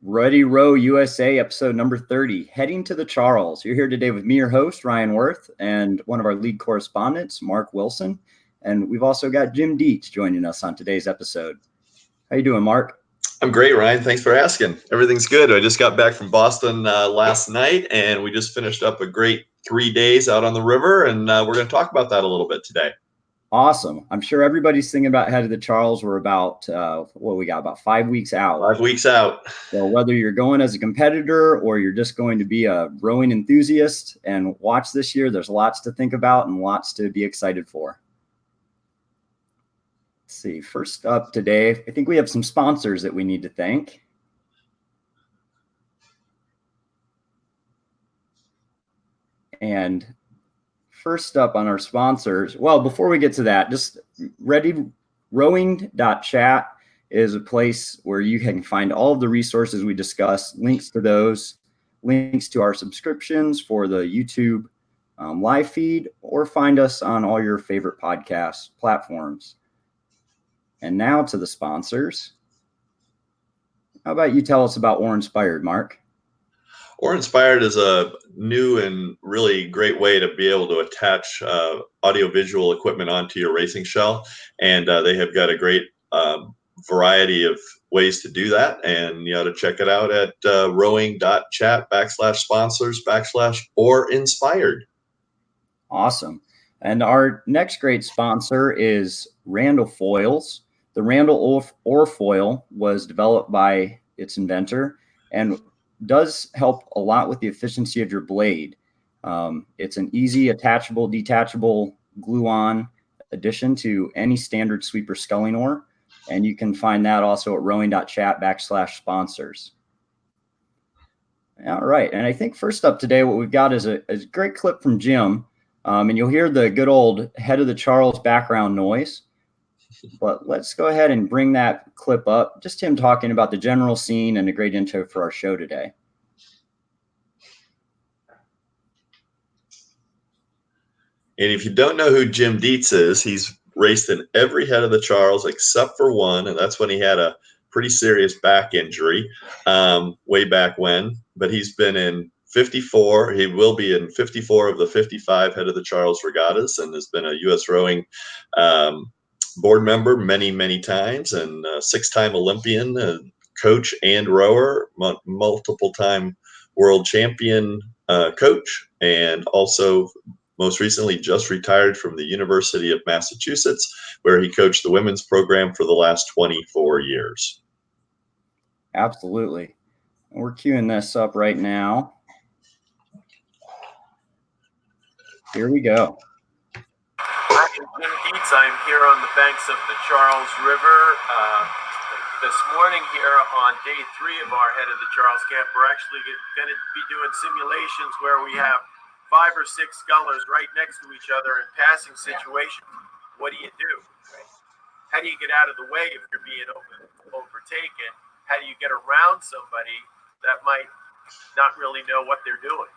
Ready Row USA, episode number 30, heading to the Charles. You're here today with me, your host, Ryan Worth, and one of our lead correspondents, Mark Wilson. And we've also got Jim Dietz joining us on today's episode. How you doing, Mark? I'm great, Ryan. Thanks for asking. Everything's good. I just got back from Boston last night, and we just finished up a great 3 days out on the river, and we're going to talk about that a little bit today. Awesome. I'm sure everybody's thinking about head of the Charles. We're about, about 5 weeks out. 5 weeks out. So whether you're going as a competitor or you're just going to be a rowing enthusiast and watch this year, there's lots to think about and lots to be excited for. Let's see. First up today, I think we have some sponsors that we need to thank. And first up on our sponsors, well, before we get to that, just rowing.chat is a place where you can find all of the resources we discuss, links to those, links to our subscriptions for the YouTube live feed, or find us on all your favorite podcast platforms. And now to the sponsors. How about you tell us about Or Inspired, Mark? Or Inspired is a new and really great way to be able to attach audiovisual equipment onto your racing shell. And they have got a great variety of ways to do that. And you ought to check it out at rowing.chat/sponsors/Or Inspired. Awesome. And our next great sponsor is Randall Foils. The Randall Oar Foil was developed by its inventor and does help a lot with the efficiency of your blade. It's an easy attachable, detachable glue-on addition to any standard sweeper sculling oar. And you can find that also at rowing.chat/sponsors. All right. And I think first up today, what we've got is a great clip from Jim. And you'll hear the good old head of the Charles background noise. But let's go ahead and bring that clip up. Just him talking about the general scene and a great intro for our show today. And if you don't know who Jim Dietz is, he's raced in every head of the Charles except for one, and that's when he had a pretty serious back injury way back when. But he's been in 54. He will be in 54 of the 55 head of the Charles regattas, and has been a U.S. rowing board member many, many times, and six-time Olympian, coach and rower, multiple-time world champion coach, and also most recently just retired from the University of Massachusetts, where he coached the women's program for the last 24 years. Absolutely. We're queuing this up right now. Here we go. Hi, I'm Jim Dietz. I'm here on the banks of the Charles River. This morning here on day 3 of our Head of the Charles Camp, we're actually going to be doing simulations where we have 5 or 6 scullers right next to each other in passing situations. What do you do? How do you get out of the way if you're being overtaken? How do you get around somebody that might not really know what they're doing?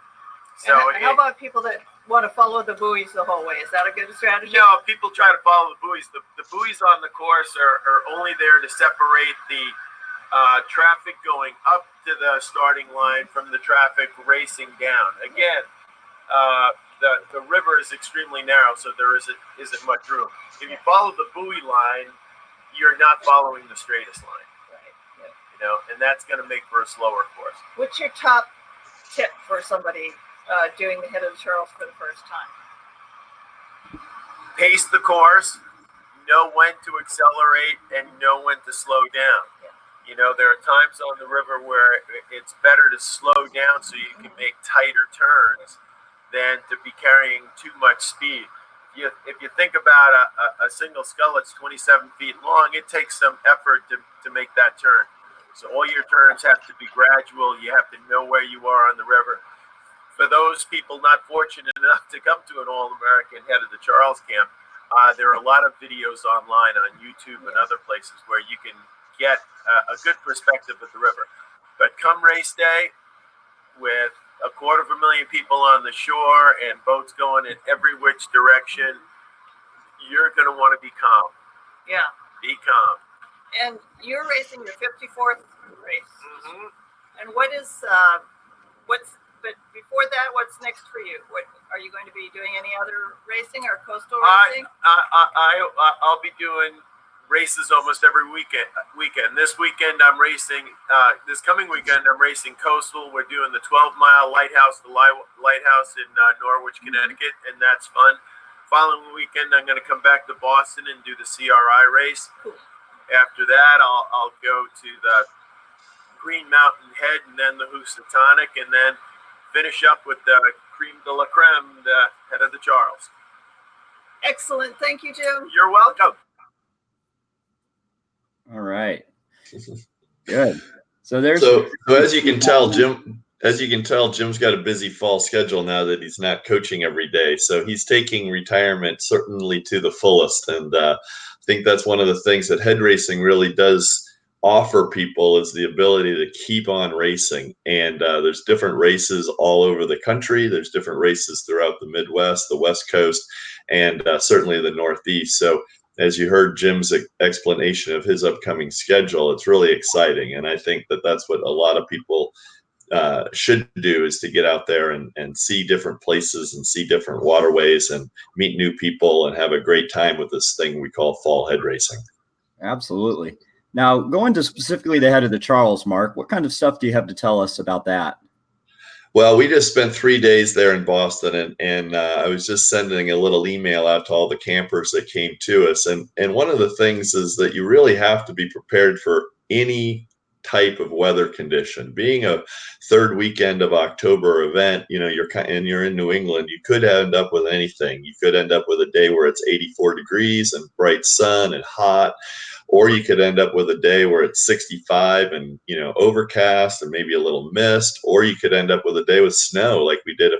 So how about people that want to follow the buoys the whole way? Is that a good strategy? No, people try to follow the buoys. The buoys on the course are only there to separate the traffic going up to the starting line from the traffic racing down. Again, the river is extremely narrow, so there isn't much room. If you follow the buoy line, you're not following the straightest line. Right. Yeah. You know, and that's going to make for a slower course. What's your top tip for somebody doing the Head of the Charles for the first time? Pace the course, know when to accelerate, and know when to slow down. Yeah. You know, there are times on the river where it's better to slow down so you can make tighter turns than to be carrying too much speed. If you think about a single scull that's 27 feet long, it takes some effort to make that turn. So all your turns have to be gradual. You have to know where you are on the river. For those people not fortunate enough to come to an All-American Head of the Charles Camp, there are a lot of videos online on YouTube and other places where you can get a good perspective of the river. But come race day, with 250,000 people on the shore and boats going in every which direction, you're going to want to be calm. Yeah. Be calm. And you're racing your 54th race. Mm-hmm. And but before that, what's next for you? What are you going to be doing? Any other racing or coastal racing? I'll be doing races almost every weekend. This weekend I'm racing. This coming weekend I'm racing coastal. We're doing the 12-mile lighthouse in Norwich, Connecticut, and that's fun. Following weekend I'm going to come back to Boston and do the CRI race. Cool. After that I'll go to the Green Mountain Head and then the Housatonic, and then finish up with the creme de la creme, the head of the Charles. Excellent. Thank you, Jim. You're welcome. All right. Good. So as you can tell, Jim's got a busy fall schedule now that he's not coaching every day. So he's taking retirement certainly to the fullest. And I think that's one of the things that head racing really does offer people, is the ability to keep on racing. And there's different races all over the country. There's different races throughout the Midwest, the West Coast, and certainly the Northeast. So as you heard Jim's explanation of his upcoming schedule, it's really exciting. And I think that that's what a lot of people should do, is to get out there and see different places and see different waterways and meet new people and have a great time with this thing we call fall head racing. Absolutely. Now, going to specifically the head of the Charles, Mark, what kind of stuff do you have to tell us about that? Well, we just spent 3 days there in Boston, and I was just sending a little email out to all the campers that came to us. And one of the things is that you really have to be prepared for any type of weather condition. Being a third weekend of October event, you're in New England, you could end up with anything. You could end up with a day where it's 84 degrees and bright sun and hot. Or you could end up with a day where it's 65 and, overcast and maybe a little mist. Or you could end up with a day with snow, like we did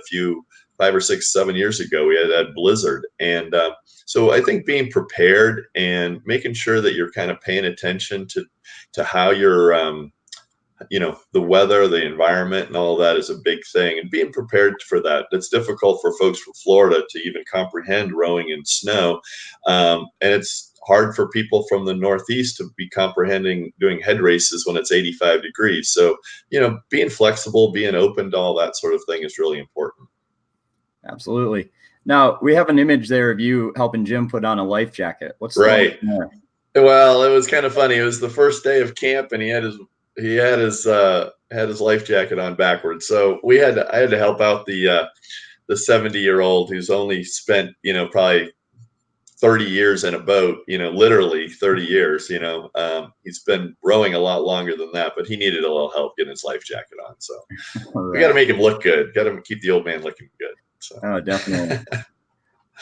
5 or 6, 7 years ago. We had that blizzard. And so I think being prepared and making sure that you're kind of paying attention to how you're, the weather, the environment, and all that is a big thing. And being prepared for that. It's difficult for folks from Florida to even comprehend rowing in snow. And it's hard for people from the Northeast to be comprehending doing head races when it's 85 degrees. So, being flexible, being open to all that sort of thing is really important. Absolutely. Now, we have an image there of you helping Jim put on a life jacket. What's right? Well, it was kind of funny. It was the first day of camp, and he had his life jacket on backwards. So I had to help out the 70-year-old who's only spent probably 30 years in a boat, literally 30 years. He's been rowing a lot longer than that, but he needed a little help getting his life jacket on. So right. We got to make him look good. Got to keep the old man looking good. So. Oh, definitely.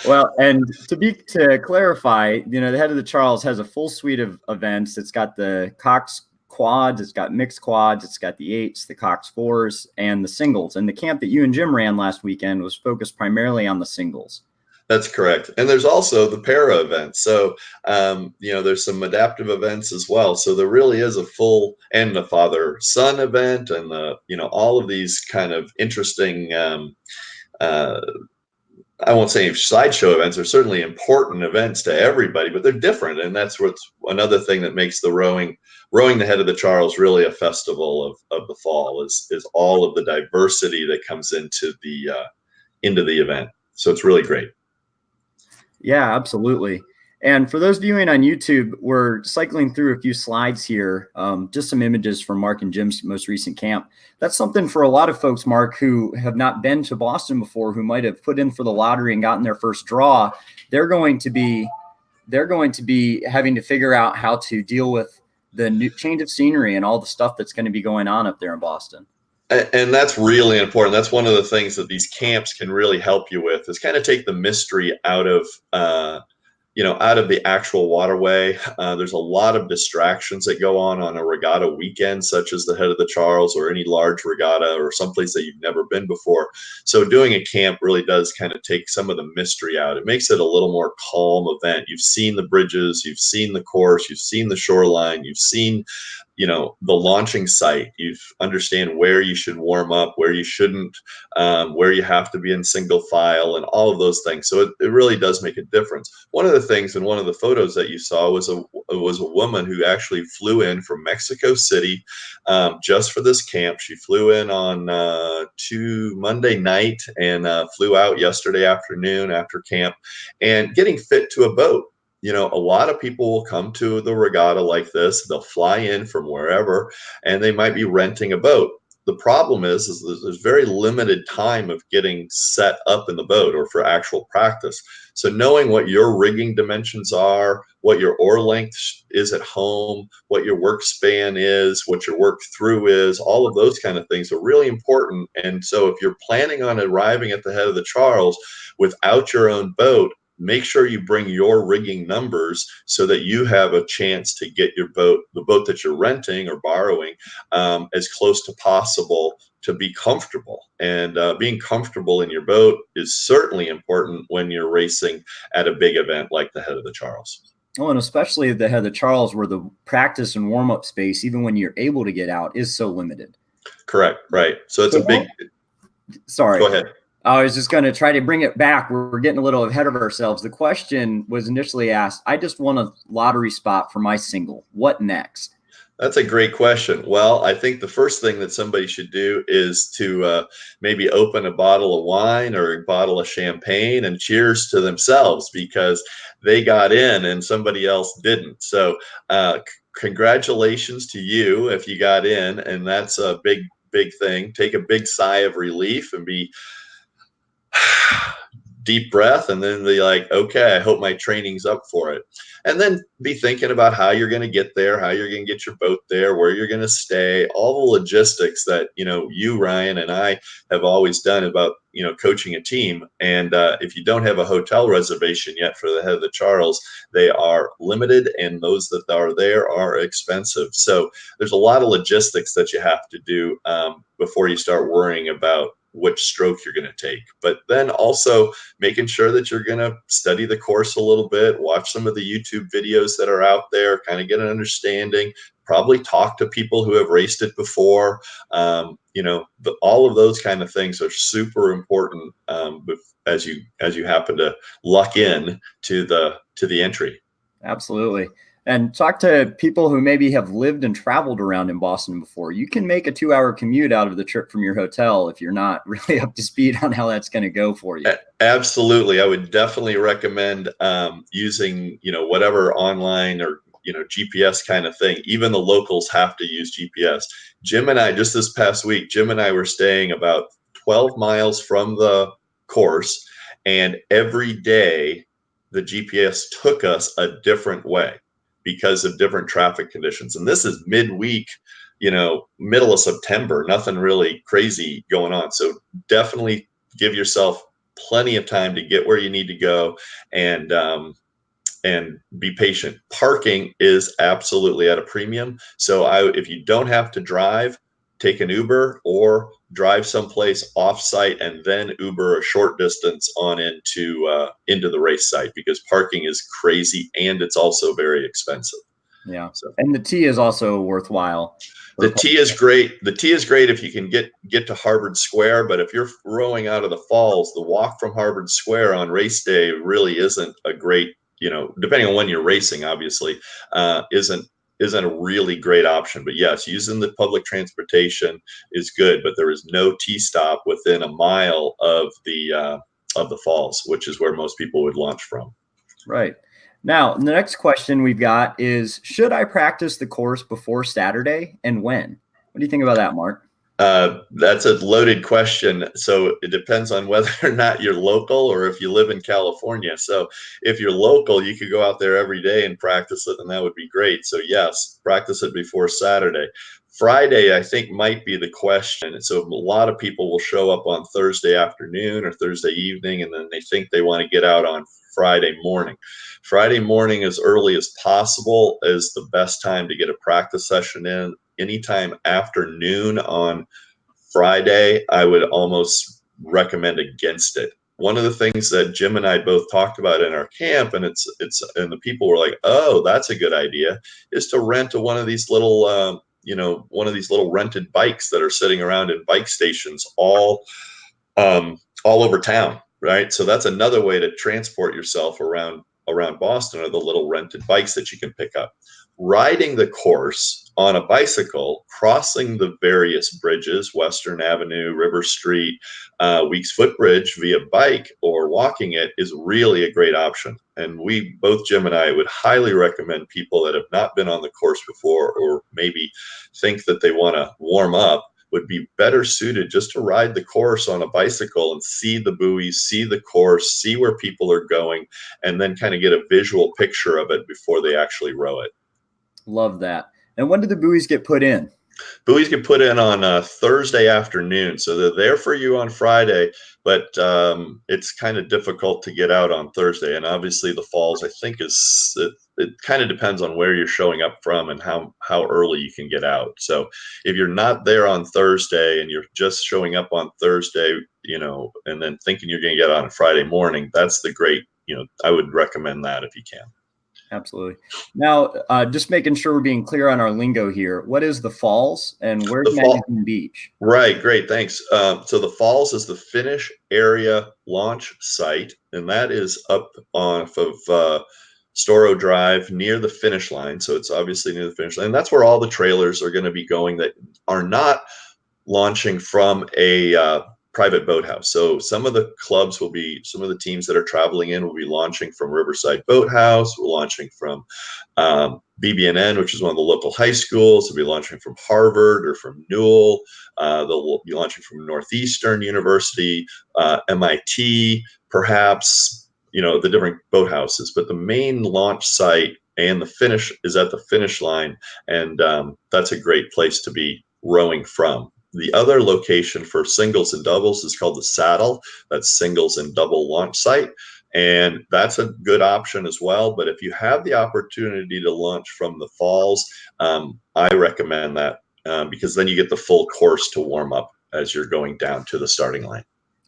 Well, and to clarify, the head of the Charles has a full suite of events. It's got the Cox quads, it's got mixed quads, it's got the 8s, the Cox 4s, and the singles. And the camp that you and Jim ran last weekend was focused primarily on the singles. That's correct. And there's also the para events. So, there's some adaptive events as well. So there really is a full, and the father-son event, and all of these kind of interesting, I won't say sideshow events. Are certainly important events to everybody, but they're different. And that's what's another thing that makes the rowing the head of the Charles really a festival of the fall is all of the diversity that comes into the event. So it's really great. Yeah, absolutely. And for those viewing on YouTube, we're cycling through a few slides here, just some images from Mark and Jim's most recent camp. That's something for a lot of folks, Mark, who have not been to Boston before, who might have put in for the lottery and gotten their first draw. They're going to be having to figure out how to deal with the new change of scenery and all the stuff that's going to be going on up there in Boston. And that's really important. That's one of the things that these camps can really help you with, is kind of take the mystery out of the actual waterway. There's a lot of distractions that go on a regatta weekend, such as the head of the Charles or any large regatta or someplace that you've never been before. So doing a camp really does kind of take some of the mystery out. It makes it a little more calm event. You've seen the bridges, you've seen the course, you've seen the shoreline, you've seen the launching site. You understand where you should warm up, where you shouldn't, where you have to be in single file, and all of those things. So it really does make a difference. One of the things in one of the photos that you saw was a woman who actually flew in from Mexico City just for this camp. She flew in on Monday night and flew out yesterday afternoon after camp, and getting fit to a boat. A lot of people will come to the regatta like this. They'll fly in from wherever, and they might be renting a boat. The problem is there's very limited time of getting set up in the boat or for actual practice. So knowing what your rigging dimensions are, what your oar length is at home, what your work span is, what your work through is, all of those kind of things are really important. And so if you're planning on arriving at the head of the Charles without your own boat, make sure you bring your rigging numbers so that you have a chance to get your boat, the boat that you're renting or borrowing, as close to possible to be comfortable. And being comfortable in your boat is certainly important when you're racing at a big event like the Head of the Charles. Oh, and especially the Head of the Charles, where the practice and warm-up space, even when you're able to get out, is so limited. Correct. Right. So it's a big. Sorry. Go ahead. I was just going to try to bring it back. We're getting a little ahead of ourselves. The question was initially asked, I just won a lottery spot for my single. What next? That's a great question. Well, I think the first thing that somebody should do is to maybe open a bottle of wine or a bottle of champagne and cheers to themselves because they got in and somebody else didn't. So congratulations to you if you got in, and that's a big, big thing. Take a big sigh of relief and be deep breath, and then be like, okay, I hope my training's up for it. And then be thinking about how you're going to get there, how you're going to get your boat there, where you're going to stay, all the logistics that, you, Ryan, and I have always done about, coaching a team. And if you don't have a hotel reservation yet for the Head of the Charles, they are limited, and those that are there are expensive. So there's a lot of logistics that you have to do before you start worrying about which stroke you're going to take. But then also making sure that you're going to study the course a little bit, watch some of the YouTube videos that are out there, kind of get an understanding, probably talk to people who have raced it before. All of those kind of things are super important as you happen to luck in to the entry. Absolutely. And talk to people who maybe have lived and traveled around in Boston before. You can make a 2-hour commute out of the trip from your hotel if you're not really up to speed on how that's going to go for you. Absolutely. I would definitely recommend using, whatever online or, GPS kind of thing. Even the locals have to use GPS. Jim and I, just this past week, Jim and I were staying about 12 miles from the course, and every day the GPS took us a different way because of different traffic conditions. And this is midweek, middle of September, nothing really crazy going on. So definitely give yourself plenty of time to get where you need to go and be patient. Parking is absolutely at a premium. So if you don't have to drive, take an Uber or drive someplace off-site and then Uber a short distance on into the race site, because parking is crazy and it's also very expensive. Yeah. So. And the T is also worthwhile. The T is great. The T is great if you can get to Harvard Square, but if you're rowing out of the falls, the walk from Harvard Square on race day really isn't a great, depending on when you're racing, obviously, isn't a really great option. But yes, using the public transportation is good, but there is no T-stop within a mile of the falls, which is where most people would launch from. Right. Now, the next question we've got is, should I practice the course before Saturday, and when? What do you think about that, Mark? That's a loaded question. So it depends on whether or not you're local or if you live in California. So if you're local, you could go out there every day and practice it, and that would be great. So yes, practice it before Saturday. Friday, I think, might be the question. So a lot of people will show up on Thursday afternoon or Thursday evening, and then they think they want to get out on Friday morning. Friday morning, as early as possible, is the best time to get a practice session in. Anytime after noon on Friday, I would almost recommend against it. One of the things that Jim and I both talked about in our camp, and and the people were like, "Oh, that's a good idea," is to rent one of these little one of these little rented bikes that are sitting around in bike stations all over town, right? So that's another way to transport yourself around Boston, are the little rented bikes that you can pick up. Riding the course on a bicycle, crossing the various bridges, Western Avenue, River Street, Weeks Footbridge via bike, or walking it, is really a great option. And both Jim and I would highly recommend people that have not been on the course before, or maybe think that they want to warm up, would be better suited just to ride the course on a bicycle and see the buoys, see the course, see where people are going, and then kind of get a visual picture of it before they actually row it. Love that. And when do the buoys get put in? Buoys get put in on Thursday afternoon, so they're there for you on Friday, but it's kind of difficult to get out on Thursday. And obviously the falls, I think, it kind of depends on where you're showing up from and how early you can get out. So if you're not there on Thursday and you're just showing up on Thursday, and then thinking you're going to get on a Friday morning, that's the great, I would recommend that if you can. Absolutely. Now, just making sure we're being clear on our lingo here. What is the falls, and where's Magazine Beach? Right. Great. Thanks. So the falls is the Finnish area launch site, and that is up off of Storo Drive near the finish line. So it's obviously near the finish line. And that's where all the trailers are going to be going that are not launching from a private boathouse. So some of the teams that are traveling in will be launching from Riverside Boathouse. We're launching from BBNN, which is one of the local high schools. They'll be launching from Harvard or from Newell. They'll be launching from Northeastern University, MIT, perhaps, the different boathouses. But the main launch site and the finish is at the finish line. And that's a great place to be rowing from. The other location for singles and doubles is called the Saddle. That's singles and double launch site. And that's a good option as well. But if you have the opportunity to launch from the falls, I recommend that because then you get the full course to warm up as you're going down to the starting line.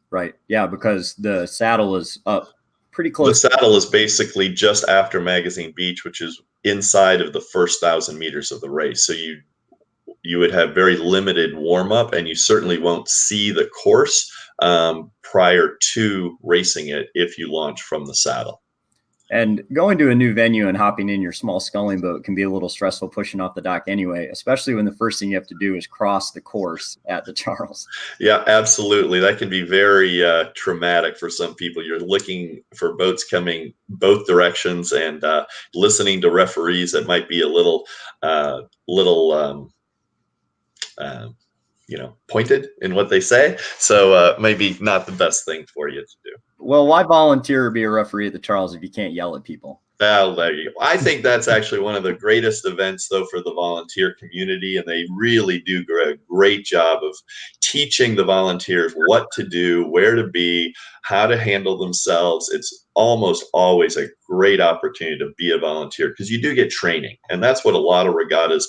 Right. Yeah, because the Saddle is up pretty close. The Saddle is basically just after Magazine Beach, which is inside of the first 1,000 meters of the race. So you would have very limited warm up, and you certainly won't see the course prior to racing it if you launch from the Saddle. And going to a new venue and hopping in your small sculling boat can be a little stressful pushing off the dock anyway, especially when the first thing you have to do is cross the course at the Charles. Yeah, absolutely. That can be very traumatic for some people. You're looking for boats coming both directions and listening to referees that might be a little pointed in what they say. So maybe not the best thing for you to do. Well, why volunteer or be a referee at the Charles if you can't yell at people? Well, there you go. I think that's actually one of the greatest events, though, for the volunteer community. And they really do a great job of teaching the volunteers what to do, where to be, how to handle themselves. It's almost always a great opportunity to be a volunteer because you do get training. And that's what a lot of regattas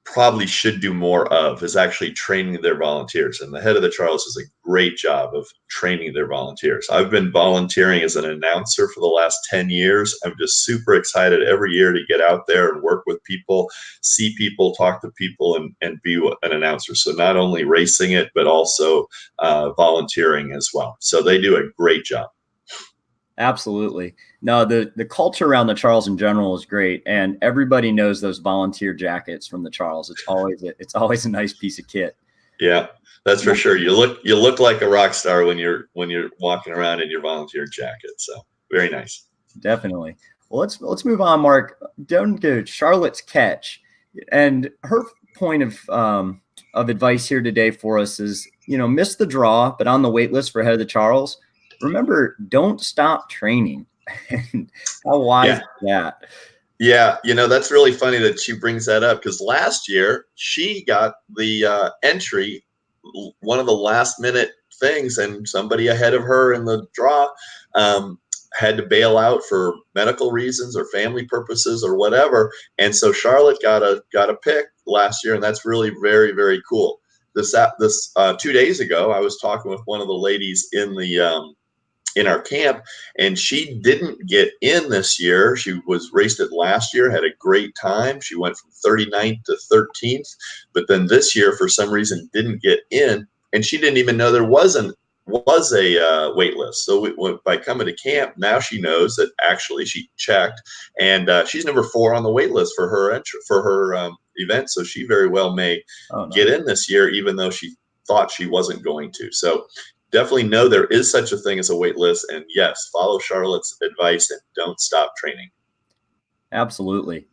probably should do more of, is actually training their volunteers. And the head of the Charles does a great job of training their volunteers. I've been volunteering as an announcer for the last 10 years. I'm just super excited every year to get out there and work with people, see people, talk to people, and be an announcer. So not only racing it, but also volunteering as well. So they do a great job. Absolutely. No, the culture around the Charles in general is great, and everybody knows those volunteer jackets from the Charles. It's always a nice piece of kit. Yeah, that's for sure. You look like a rock star when you're walking around in your volunteer jacket. So very nice. Definitely. Well, let's move on, Mark. Down to Charlotte's catch, and her point of advice here today for us is, miss the draw, but on the wait list for head of the Charles. Remember, don't stop training. How wise is that? Yeah, that's really funny that she brings that up, because last year she got the entry, one of the last minute things, and somebody ahead of her in the draw had to bail out for medical reasons or family purposes or whatever. And so Charlotte got a pick last year, and that's really very, very cool. This 2 days ago, I was talking with one of the ladies in the in our camp, and she didn't get in this year. She was raced it last year, had a great time. She went from 39th to 13th, but then this year for some reason didn't get in, and she didn't even know there was a wait list. So by coming to camp, now she knows that actually she checked, and she's number 4 on the wait list for her event. So she very well may get in this year, even though she thought she wasn't going to. So definitely know there is such a thing as a wait list, and yes, follow Charlotte's advice and don't stop training. Absolutely.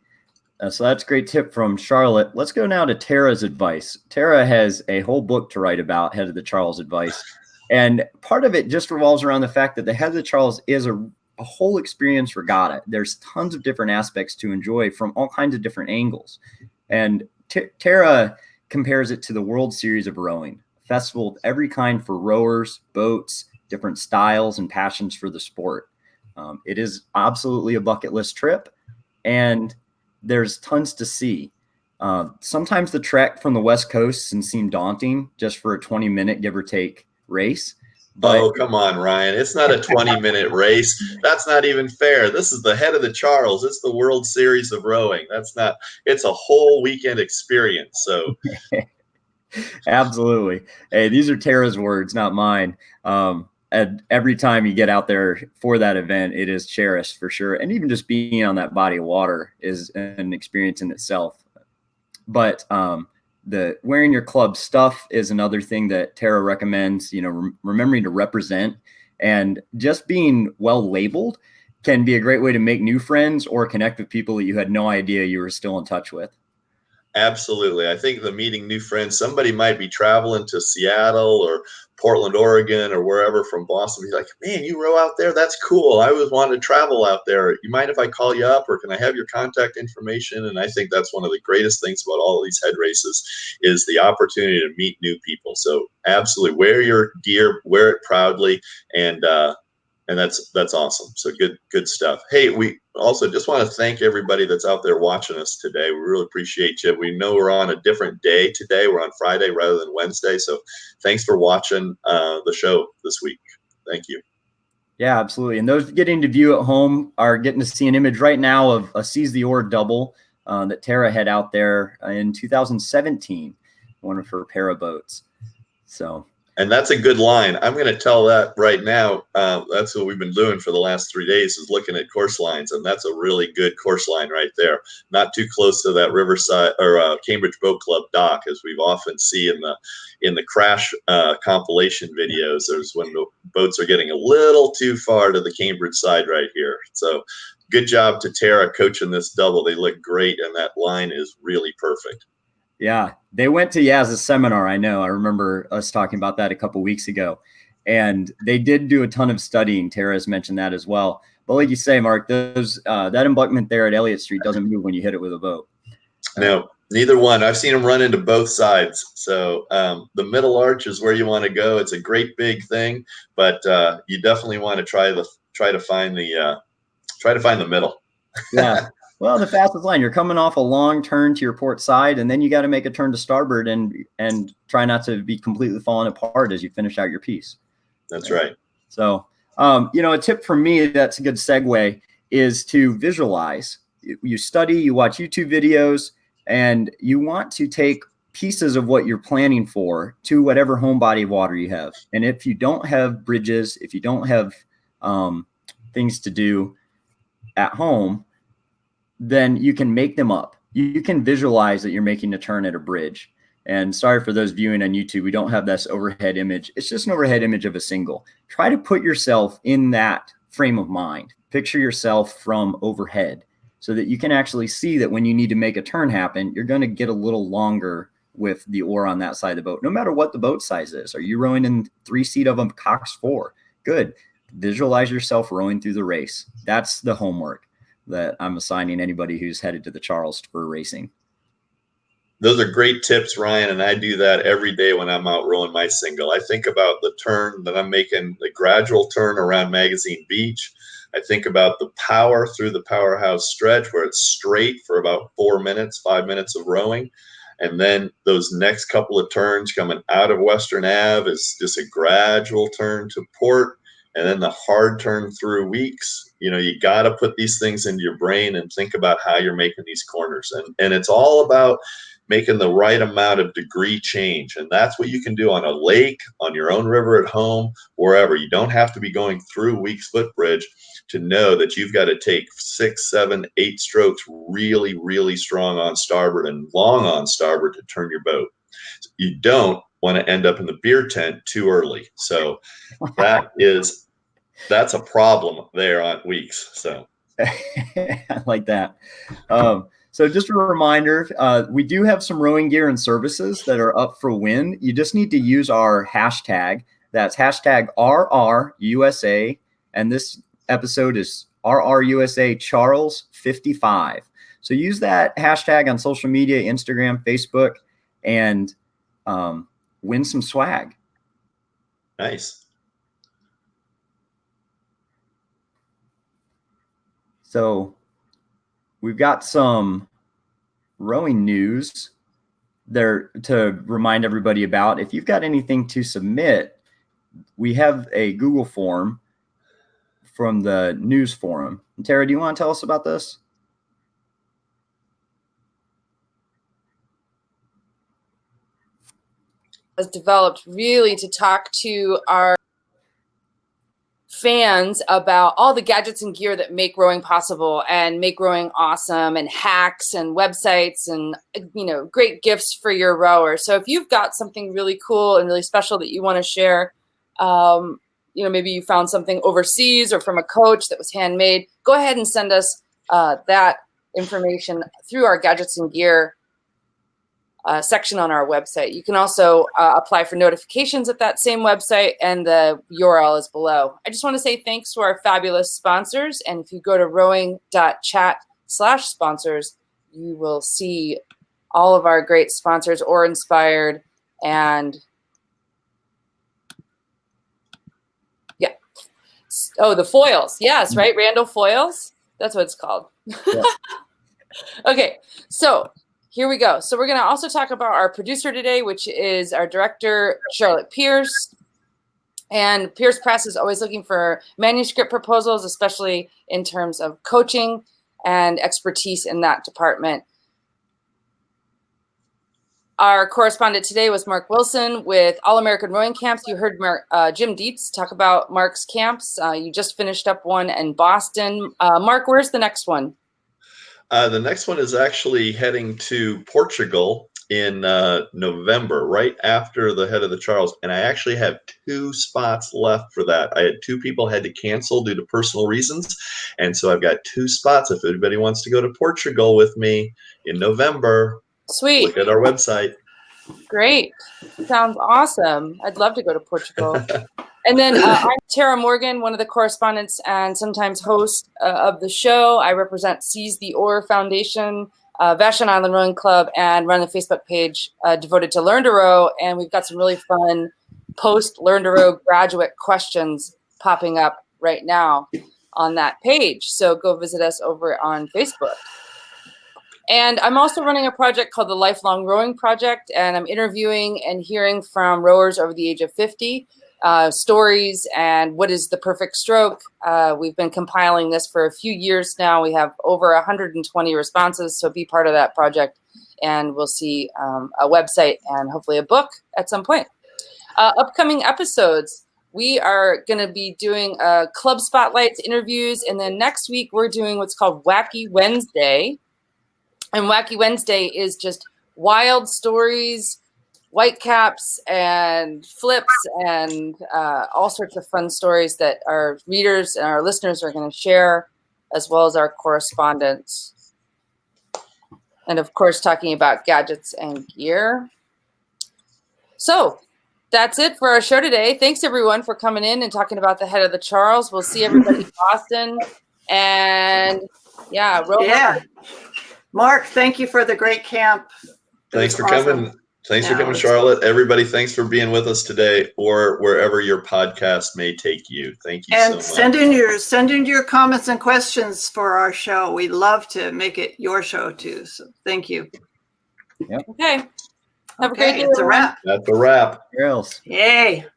So that's a great tip from Charlotte. Let's go now to Tara's advice. Tara has a whole book to write about Head of the Charles advice. And part of it just revolves around the fact that the Head of the Charles is a whole experience regatta. There's tons of different aspects to enjoy from all kinds of different angles. And Tara compares it to the World Series of Rowing, a festival of every kind for rowers, boats, different styles and passions for the sport. It is absolutely a bucket list trip, and there's tons to see. Sometimes the trek from the West Coast can seem daunting just for a 20-minute give or take race. But oh, come on, Ryan. It's not a 20-minute race. That's not even fair. This is the Head of the Charles. It's the World Series of Rowing. It's a whole weekend experience. So absolutely. Hey, these are Tara's words, not mine. And every time you get out there for that event, it is cherished for sure. And even just being on that body of water is an experience in itself. But the wearing your club stuff is another thing that Tara recommends, remembering to represent, and just being well labeled can be a great way to make new friends or connect with people that you had no idea you were still in touch with. Absolutely. I think the meeting new friends, somebody might be traveling to Seattle or Portland, Oregon, or wherever from Boston. Be like, man, you row out there? That's cool. I always wanted to travel out there. You mind if I call you up, or can I have your contact information? And I think that's one of the greatest things about all of these head races is the opportunity to meet new people. So absolutely wear your gear, wear it proudly, and that's awesome. So good stuff. Hey, we also just want to thank everybody that's out there watching us today. We really appreciate you. We know we're on a different day today. We're on Friday rather than Wednesday. So thanks for watching the show this week. Thank you. Yeah, absolutely. And those getting to view at home are getting to see an image right now of a Seize the Oar double that Tara had out there in 2017, one of her para boats. So. And that's a good line. I'm going to tell that right now. That's what we've been doing for the last 3 days, is looking at course lines. And that's a really good course line right there. Not too close to that Riverside or Cambridge Boat Club dock, as we've often see in the crash compilation videos. There's when the boats are getting a little too far to the Cambridge side right here. So good job to Tara coaching this double. They look great, and that line is really perfect. Yeah, they went to Yaz's seminar. I know. I remember us talking about that a couple weeks ago, and they did do a ton of studying. Tara's mentioned that as well. But like you say, Mark, those that embankment there at Elliott Street doesn't move when you hit it with a boat. No, neither one. I've seen them run into both sides. So the middle arch is where you want to go. It's a great big thing, but you definitely want to try to find the middle. Yeah. Well, the fastest line, you're coming off a long turn to your port side, and then you got to make a turn to starboard and try not to be completely falling apart as you finish out your piece. That's right. So, a tip from me that's a good segue is to visualize. You study, you watch YouTube videos, and you want to take pieces of what you're planning for to whatever home body of water you have. And if you don't have bridges, if you don't have things to do at home, then you can make them up. You can visualize that you're making a turn at a bridge. And sorry for those viewing on YouTube, we don't have this overhead image. It's just an overhead image of a single. Try to put yourself in that frame of mind. Picture yourself from overhead so that you can actually see that when you need to make a turn happen, you're going to get a little longer with the oar on that side of the boat, no matter what the boat size is. Are you rowing in 3-seat of a Cox 4? Good. Visualize yourself rowing through the race. That's the homework that I'm assigning anybody who's headed to the Charles for racing. Those are great tips, Ryan, and I do that every day when I'm out rowing my single. I think about the turn that I'm making, the gradual turn around Magazine Beach. I think about the power through the powerhouse stretch where it's straight for about 5 minutes of rowing. And then those next couple of turns coming out of Western Ave is just a gradual turn to port. And then the hard turn through weeks, you got to put these things into your brain and think about how you're making these corners. And it's all about making the right amount of degree change. And that's what you can do on a lake, on your own river at home, wherever. You don't have to be going through Weeks Footbridge to know that you've got to take 6, 7, 8 strokes really, really strong on starboard and long on starboard to turn your boat. You don't want to end up in the beer tent too early. So that's a problem there on Weeks. So I like that. So just a reminder, we do have some rowing gear and services that are up for win. You just need to use our hashtag. That's hashtag RRUSA. And this episode is RRUSA Charles 55. So use that hashtag on social media, Instagram, Facebook, and win some swag. Nice. So we've got some rowing news there to remind everybody about. If you've got anything to submit, we have a Google form from the news forum. And Tara, do you want to tell us about this? Has developed really to talk to our fans about all the gadgets and gear that make rowing possible and make rowing awesome, and hacks and websites and great gifts for your rower. So if you've got something really cool and really special that you want to share, maybe you found something overseas or from a coach that was handmade, go ahead and send us that information through our gadgets and gear section on our website. You can also apply for notifications at that same website, and the URL is below. I just want to say thanks to our fabulous sponsors. And if you go to rowing.chat/sponsors, you will see all of our great sponsors, or inspired. And yeah. Oh, the foils. Yes, right? Randall Foils. That's what it's called. Yeah. Okay. So here we go. So we're going to also talk about our producer today, which is our director, Charlotte Pierce. And Pierce Press is always looking for manuscript proposals, especially in terms of coaching and expertise in that department. Our correspondent today was Mark Wilson with All American Rowing Camps. You heard Jim Dietz talk about Mark's camps. You just finished up one in Boston. Mark, where's the next one? The next one is actually heading to Portugal in November, right after the Head of the Charles. And I actually have 2 spots left for that. I had 2 people had to cancel due to personal reasons. And so I've got 2 spots. If anybody wants to go to Portugal with me in November, sweet. Look at our website. Great. Sounds awesome. I'd love to go to Portugal. And then I'm Tara Morgan, one of the correspondents and sometimes host of the show. I represent Seize the Oar Foundation, Vashon Island Rowing Club, and run a Facebook page devoted to Learn to Row. And we've got some really fun post-Learn to Row graduate questions popping up right now on that page. So go visit us over on Facebook. And I'm also running a project called the Lifelong Rowing Project, and I'm interviewing and hearing from rowers over the age of 50. Stories and what is the perfect stroke. We've been compiling this for a few years now. We have over 120 responses, so be part of that project, and we'll see a website and hopefully a book at some point. Upcoming episodes, we are going to be doing club spotlights, interviews, and then next week we're doing what's called Wacky Wednesday. And Wacky Wednesday is just wild stories, whitecaps and flips and all sorts of fun stories that our readers and our listeners are going to share, as well as our correspondents. And of course, talking about gadgets and gear. So that's it for our show today. Thanks everyone for coming in and talking about the Head of the Charles. We'll see everybody in Boston. And yeah. Mark, thank you for the great camp. Thanks for coming. Thanks for coming, Charlotte. Everybody, thanks for being with us today, or wherever your podcast may take you. Thank you so much. And send in your comments and questions for our show. We love to make it your show too. So thank you. Yep. Okay. Have a great day. It's a wrap. That's a wrap. Girls. Yay.